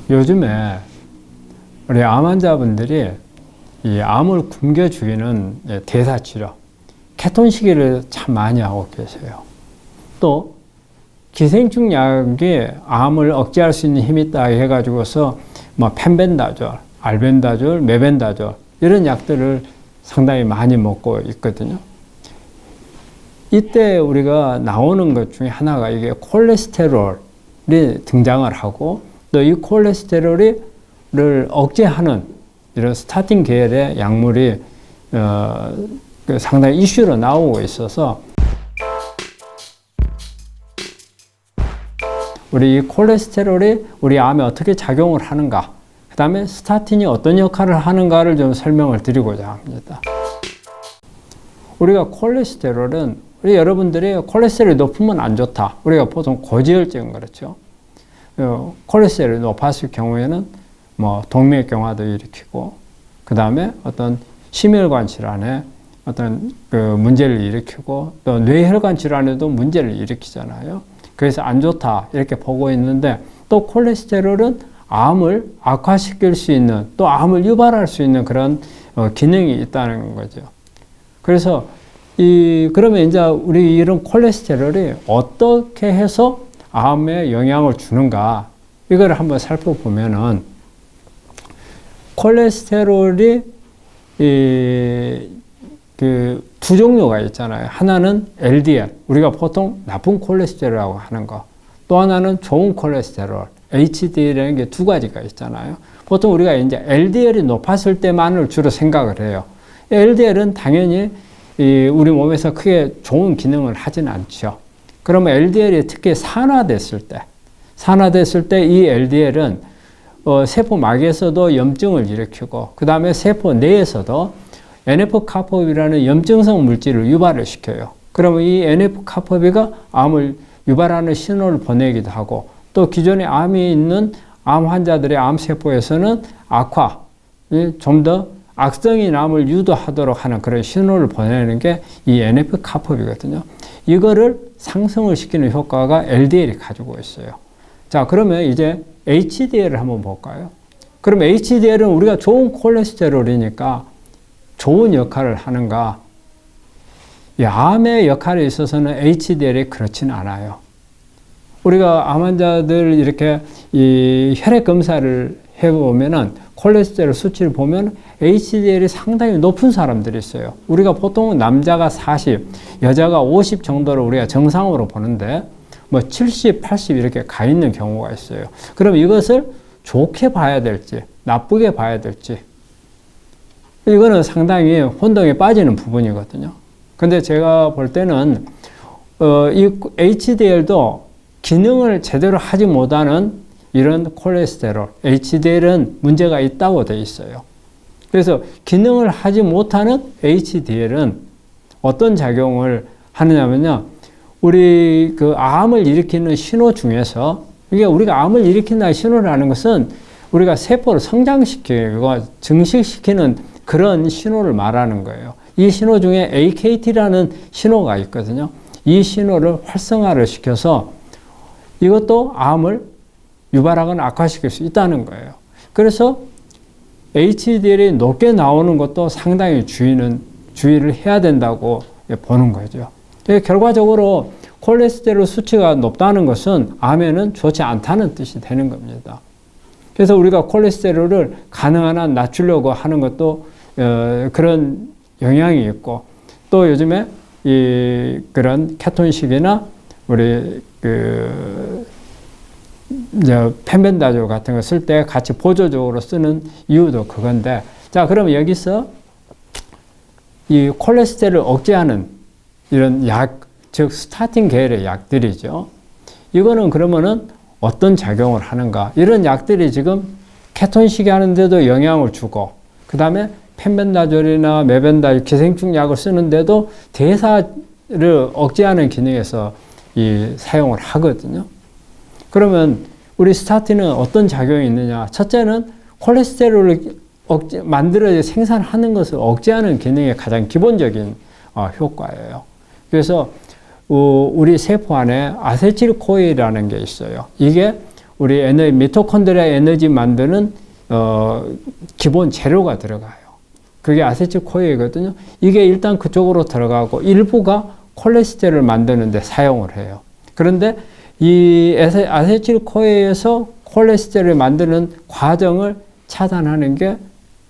요즘에 우리 암 환자분들이 이 암을 굶겨 죽이는 대사 치료, 케톤 시기를 참 많이 하고 계세요. 또 기생충 약이 암을 억제할 수 있는 힘이 있다 해가지고서 뭐 펜벤다졸, 알벤다졸, 메벤다졸 이런 약들을 상당히 많이 먹고 있거든요. 이때 우리가 나오는 것 중에 하나가 이게 콜레스테롤이 등장을 하고 또 이 콜레스테롤을 억제하는 이런 스타틴 계열의 약물이 상당히 이슈로 나오고 있어서 우리 이 콜레스테롤이 우리 암에 어떻게 작용을 하는가, 그 다음에 스타틴이 어떤 역할을 하는가를 좀 설명을 드리고자 합니다. 우리가 콜레스테롤은 우리 여러분들이 콜레스테롤이 높으면 안 좋다. 우리가 보통 고지혈증 그렇죠. 콜레스테롤이 높았을 경우에는 뭐 동맥경화도 일으키고 그 다음에 어떤 심혈관 질환에 어떤 그 문제를 일으키고 또 뇌혈관 질환에도 문제를 일으키잖아요. 그래서 안 좋다 이렇게 보고 있는데 또 콜레스테롤은 암을 악화시킬 수 있는 또 암을 유발할 수 있는 그런 기능이 있다는 거죠. 그래서 그러면 이제 우리 이런 콜레스테롤이 어떻게 해서 암에 영향을 주는가 이걸 한번 살펴보면은 콜레스테롤이 두 종류가 있잖아요. 하나는 LDL, 우리가 보통 나쁜 콜레스테롤이라고 하는 거. 또 하나는 좋은 콜레스테롤, HDL이라는 게 두 가지가 있잖아요. 보통 우리가 이제 LDL이 높았을 때만을 주로 생각을 해요. LDL은 당연히 우리 몸에서 크게 좋은 기능을 하진 않죠. 그러면 LDL이 특히 산화됐을 때 이 LDL은 세포막에서도 염증을 일으키고 그 다음에 세포 내에서도 NF-카포비라는 염증성 물질을 유발을 시켜요. 그러면 이 NF-카포비가 암을 유발하는 신호를 보내기도 하고 또 기존에 암이 있는 암 환자들의 암세포에서는 악화, 좀 더 악성인 암을 유도하도록 하는 그런 신호를 보내는 게 이 NF-카포비거든요. 이거를 상승을 시키는 효과가 LDL이 가지고 있어요. 자, 그러면 이제 HDL을 한번 볼까요? 그럼 HDL은 우리가 좋은 콜레스테롤이니까 좋은 역할을 하는가? 이 암의 역할에 있어서는 HDL이 그렇지는 않아요. 우리가 암 환자들 이렇게 혈액 검사를 해보면은 콜레스테롤 수치를 보면 HDL이 상당히 높은 사람들이 있어요. 우리가 보통 남자가 40, 여자가 50 정도를 우리가 정상으로 보는데 뭐 70, 80 이렇게 가 있는 경우가 있어요. 그럼 이것을 좋게 봐야 될지 나쁘게 봐야 될지 이거는 상당히 혼동에 빠지는 부분이거든요. 근데 제가 볼 때는 이 HDL도 기능을 제대로 하지 못하는 이런 콜레스테롤, HDL은 문제가 있다고 되어 있어요. 그래서 기능을 하지 못하는 HDL은 어떤 작용을 하느냐면요. 우리 그 암을 일으키는 신호 중에서 이게 우리가 암을 일으킨다는 신호라는 것은 우리가 세포를 성장시키고 증식시키는 그런 신호를 말하는 거예요. 이 신호 중에 AKT라는 신호가 있거든요. 이 신호를 활성화를 시켜서 이것도 암을 유발하거나 악화시킬 수 있다는 거예요. 그래서 HDL이 높게 나오는 것도 상당히 주의를 해야 된다고 보는 거죠. 결과적으로 콜레스테롤 수치가 높다는 것은 암에는 좋지 않다는 뜻이 되는 겁니다. 그래서 우리가 콜레스테롤을 가능한 한 낮추려고 하는 것도 그런 영향이 있고 또 요즘에 그런 케톤식이나 우리 펜벤다졸 같은 거 쓸 때 같이 보조적으로 쓰는 이유도 그건데 자, 그럼 여기서 이 콜레스테롤을 억제하는 이런 약, 즉 스타틴 계열의 약들이죠. 이거는 그러면은 어떤 작용을 하는가? 이런 약들이 지금 케톤식이 하는데도 영향을 주고 그 다음에 펜벤다졸이나 메벤다졸 기생충 약을 쓰는데도 대사를 억제하는 기능에서 사용을 하거든요. 그러면 우리 스타틴은 어떤 작용이 있느냐? 첫째는 콜레스테롤을 생산하는 것을 억제하는 기능의 가장 기본적인 효과예요. 그래서 우리 세포 안에 아세틸코일이라는 게 있어요. 이게 우리 미토콘드리아 에너지 만드는 기본 재료가 들어가요. 그게 아세틸코에이거든요. 이게 일단 그쪽으로 들어가고 일부가 콜레스테롤을 만드는 데 사용을 해요. 그런데 이 아세틸코에이에서 콜레스테롤을 만드는 과정을 차단하는 게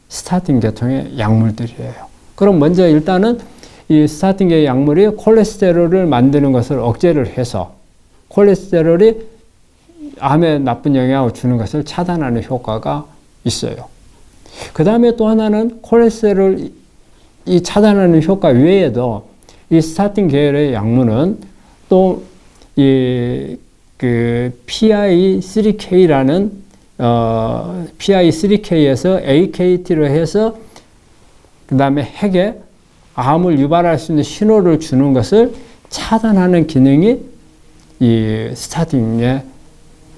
스타틴 계통의 약물들이에요. 그럼 먼저 일단은 이 스타틴 계통의 약물이 콜레스테롤을 만드는 것을 억제를 해서 콜레스테롤이 암에 나쁜 영향을 주는 것을 차단하는 효과가 있어요. 그 다음에 또 하나는 콜레스테롤 이 차단하는 효과 외에도 이 스타틴 계열의 약물은 또 이 PI3K라는 PI3K에서 AKT로 해서 그 다음에 핵에 암을 유발할 수 있는 신호를 주는 것을 차단하는 기능이 이 스타틴의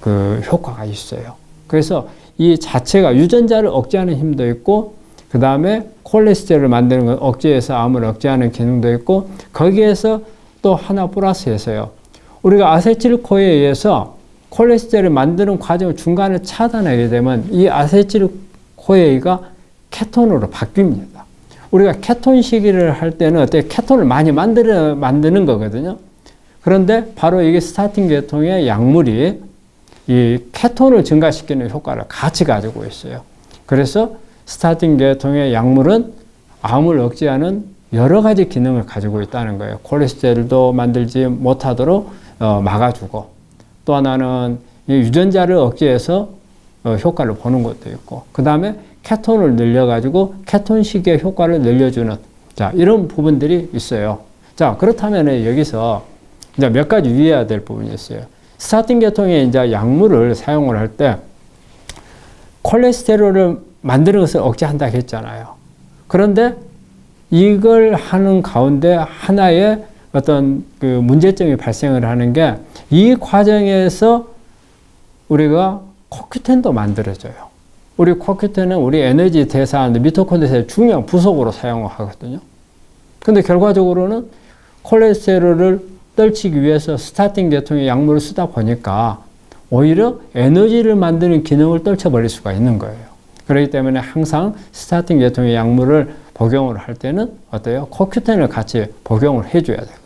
그 효과가 있어요. 그래서 이 자체가 유전자를 억제하는 힘도 있고 그 다음에 콜레스테롤을 만드는 것 억제해서 암을 억제하는 기능도 있고 거기에서 또 하나 플러스해서요. 우리가 아세틸코에이에서 콜레스테롤을 만드는 과정을 중간에 차단하게 되면 이 아세틸코에이가 케톤으로 바뀝니다. 우리가 케톤 시기를 할 때는 어때? 케톤을 많이 만드는 거거든요. 그런데 바로 이게 스타틴 계통의 약물이 이 케톤을 증가시키는 효과를 같이 가지고 있어요. 그래서 스타틴 계통의 약물은 암을 억제하는 여러 가지 기능을 가지고 있다는 거예요. 콜레스테롤도 만들지 못하도록 막아주고 또 하나는 이 유전자를 억제해서 효과를 보는 것도 있고 그 다음에 케톤을 늘려가지고 케톤 시기의 효과를 늘려주는 자 이런 부분들이 있어요. 자 그렇다면 여기서 이제 몇 가지 유의해야 될 부분이 있어요. 스타틴 계통의 이제 약물을 사용을 할 때 콜레스테롤을 만드는 것을 억제한다 했잖아요. 그런데 이걸 하는 가운데 하나의 어떤 그 문제점이 발생을 하는 게 이 과정에서 우리가 코큐텐도 만들어져요. 우리 코큐텐은 우리 에너지 대사하는 미토콘드리아의 중요한 부속으로 사용하거든요. 근데 결과적으로는 콜레스테롤을 떨치기 위해서 스타틴 계통의 약물을 쓰다 보니까 오히려 에너지를 만드는 기능을 떨쳐버릴 수가 있는 거예요. 그렇기 때문에 항상 스타틴 계통의 약물을 복용을 할 때는 어때요? 코큐텐을 같이 복용을 해줘야 되고요.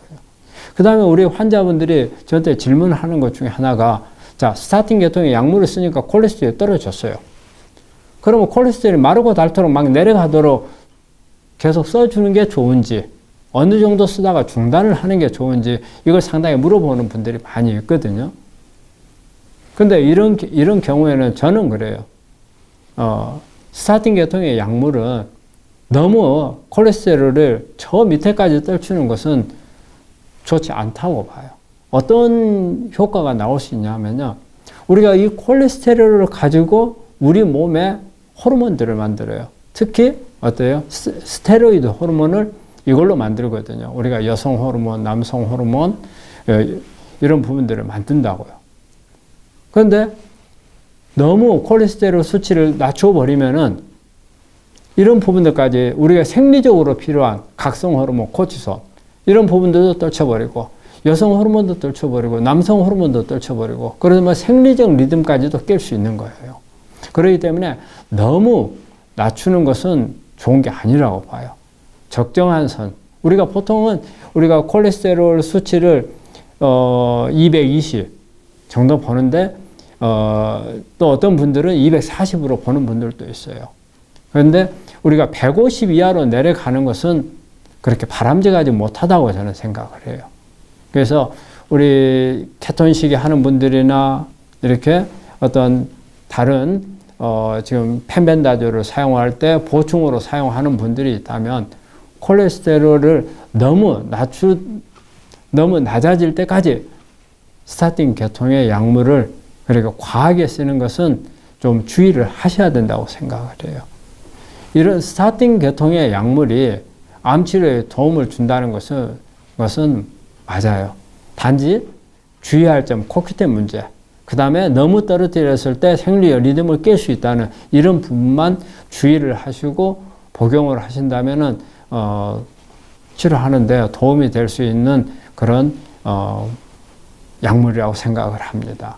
그 다음에 우리 환자분들이 저한테 질문하는 것 중에 하나가 자, 스타틴 계통의 약물을 쓰니까 콜레스테롤이 떨어졌어요. 그러면 콜레스테롤이 마르고 닳도록 막 내려가도록 계속 써주는 게 좋은지 어느 정도 쓰다가 중단을 하는 게 좋은지 이걸 상당히 물어보는 분들이 많이 있거든요. 근데 이런 경우에는 저는 그래요. 스타틴 계통의 약물은 너무 콜레스테롤을 저 밑에까지 떨치는 것은 좋지 않다고 봐요. 어떤 효과가 나올 수 있냐면요. 우리가 이 콜레스테롤을 가지고 우리 몸에 호르몬들을 만들어요. 특히 어때요? 스테로이드 호르몬을 이걸로 만들거든요. 우리가 여성 호르몬, 남성 호르몬 이런 부분들을 만든다고요. 그런데 너무 콜레스테롤 수치를 낮춰버리면은 이런 부분들까지 우리가 생리적으로 필요한 각성 호르몬, 코티솔 이런 부분들도 떨쳐버리고 여성 호르몬도 떨쳐버리고 남성 호르몬도 떨쳐버리고 그러면 생리적 리듬까지도 깰 수 있는 거예요. 그렇기 때문에 너무 낮추는 것은 좋은 게 아니라고 봐요. 적정한 선. 우리가 보통은 우리가 콜레스테롤 수치를 220 정도 보는데 또 어떤 분들은 240으로 보는 분들도 있어요. 그런데 우리가 150 이하로 내려가는 것은 그렇게 바람직하지 못하다고 저는 생각을 해요. 그래서 우리 케톤식이 하는 분들이나 이렇게 어떤 다른 지금 펜벤다조를 사용할 때 보충으로 사용하는 분들이 있다면 콜레스테롤을 너무 낮아질 때까지 스타틴 계통의 약물을 그러니까 과하게 쓰는 것은 좀 주의를 하셔야 된다고 생각을 해요. 이런 스타틴 계통의 약물이 암 치료에 도움을 준다는 것은 맞아요. 단지 주의할 점, 코큐텐 문제. 그 다음에 너무 떨어뜨렸을 때 생리의 리듬을 깰 수 있다는 이런 부분만 주의를 하시고 복용을 하신다면은, 치료하는데 도움이 될 수 있는 그런, 약물이라고 생각을 합니다.